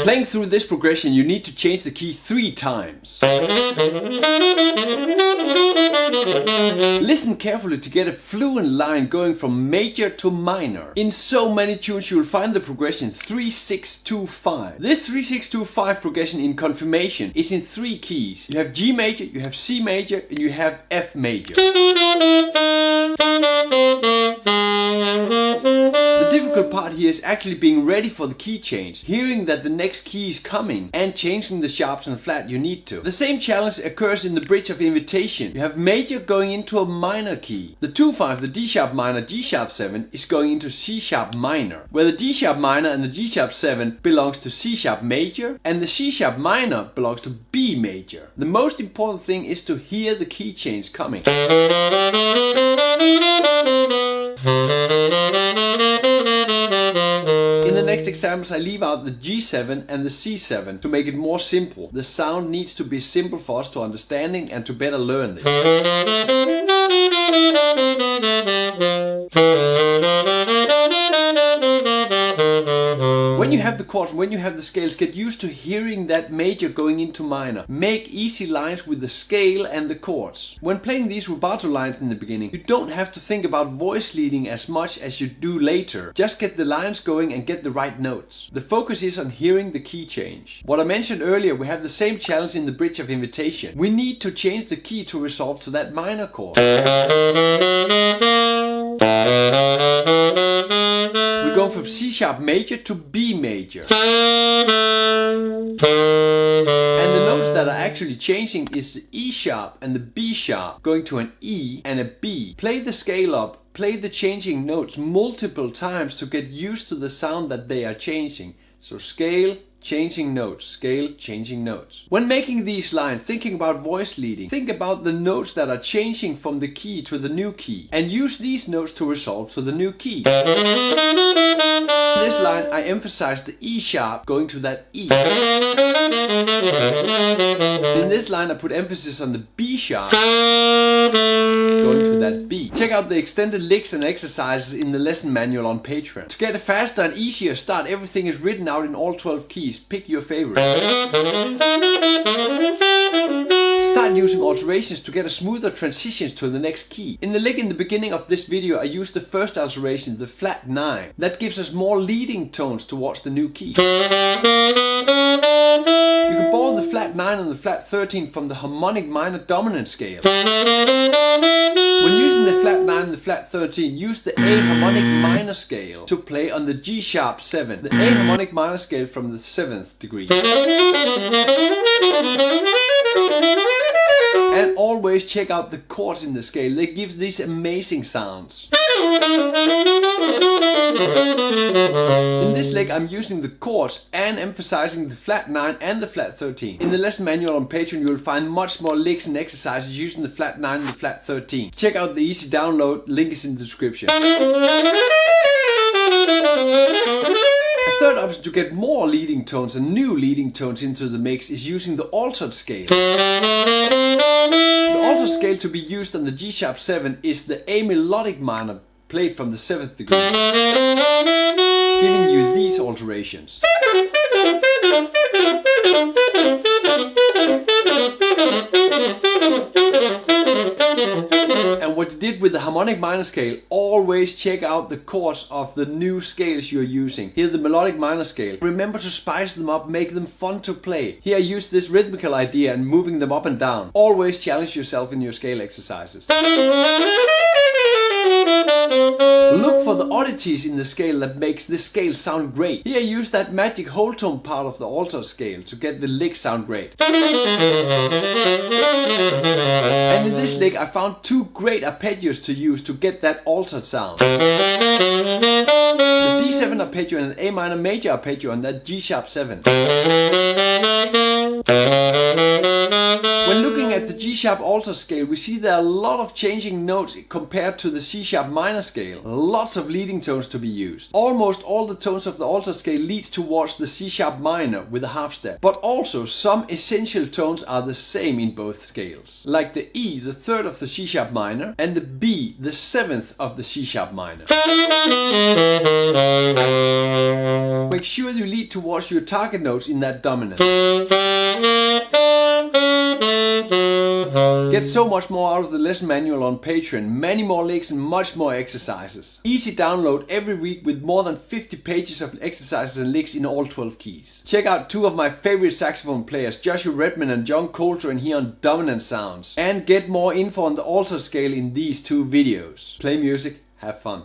Playing through this progression, you need to change the key 3 times. Listen carefully to get a fluent line going from major to minor. In so many tunes you will find the progression 3-6-2-5. This 3-6-2-5 progression in confirmation is in 3 keys. You have G major, you have C major, and you have F major. The difficult part here is actually being ready for the key change, hearing that the next key is coming, and changing the sharps and flat you need to. The same challenge occurs in the bridge of invitation. You have major going into a minor key. The 2-5, the D sharp minor, G sharp 7 is going into C sharp minor, where the D sharp minor and the G sharp 7 belongs to C sharp major, and the C sharp minor belongs to B major. The most important thing is to hear the key change coming. In the next examples I leave out the G7 and the C7 to make it more simple. The sound needs to be simple for us to understanding and to better learn this. When you have the chords, when you have the scales, get used to hearing that major going into minor. Make easy lines with the scale and the chords. When playing these rubato lines in the beginning, you don't have to think about voice leading as much as you do later. Just get the lines going and get the right notes. The focus is on hearing the key change. What I mentioned earlier, we have the same challenge in the bridge of invitation. We need to change the key to resolve to that minor chord. We go from C sharp major to B major. And the notes that are actually changing is the E sharp and the B sharp, going to an E and a B. Play the scale up, play the changing notes multiple times to get used to the sound that they are changing. So scale, changing notes, scale, changing notes. When making these lines, thinking about voice leading, think about the notes that are changing from the key to the new key, and use these notes to resolve to the new key. In this line I emphasize the E sharp going to that E. In this line I put emphasis on the B sharp going to that B. Check out the extended licks and exercises in the lesson manual on Patreon. To get a faster and easier start, everything is written out in all 12 keys. Pick your favorite. Start using alterations to get a smoother transitions to the next key. In the lick in the beginning of this video I used the first alteration, the flat 9. That gives us more leading tones towards the new key. You can borrow the flat 9 and the flat 13 from the harmonic minor dominant scale. When using the flat 9 and the flat 13, use the A harmonic minor scale to play on the G sharp 7, the A harmonic minor scale from the 7th degree. And always check out the chords in the scale, they give these amazing sounds. In this leg I'm using the chords and emphasizing the flat 9 and the flat 13. In the lesson manual on Patreon you will find much more licks and exercises using the flat 9 and the flat 13. Check out the easy download, link is in the description. A third option to get more leading tones and new leading tones into the mix is using the altered scale. The altered scale to be used on the G sharp 7 is the A melodic minor played from the 7th degree, giving you these alterations. And what you did with the harmonic minor scale, always check out the chords of the new scales you're using. Here the melodic minor scale. Remember to spice them up, make them fun to play. Here I use this rhythmical idea and moving them up and down. Always challenge yourself in your scale exercises. Look for the oddities in the scale that makes this scale sound great. Here I use that magic whole tone part of the altered scale to get the lick sound great. And in this lick I found 2 great arpeggios to use to get that altered sound. The D7 arpeggio and an A minor major arpeggio on that G sharp 7. When looking at the G-sharp alto scale, we see there are a lot of changing notes compared to the C-sharp minor scale. Lots of leading tones to be used. Almost all the tones of the alto scale leads towards the C-sharp minor with a half step. But also some essential tones are the same in both scales. Like the E, the third of the C-sharp minor, and the B, the seventh of the C-sharp minor. Make sure you lead towards your target notes in that dominant. Get so much more out of the lesson manual on Patreon, many more licks and much more exercises. Easy download every week with more than 50 pages of exercises and licks in all 12 keys. Check out two of my favorite saxophone players, Joshua Redman and John Coltrane, here on Dominant Sounds. And get more info on the alto scale in these two videos. Play music, have fun.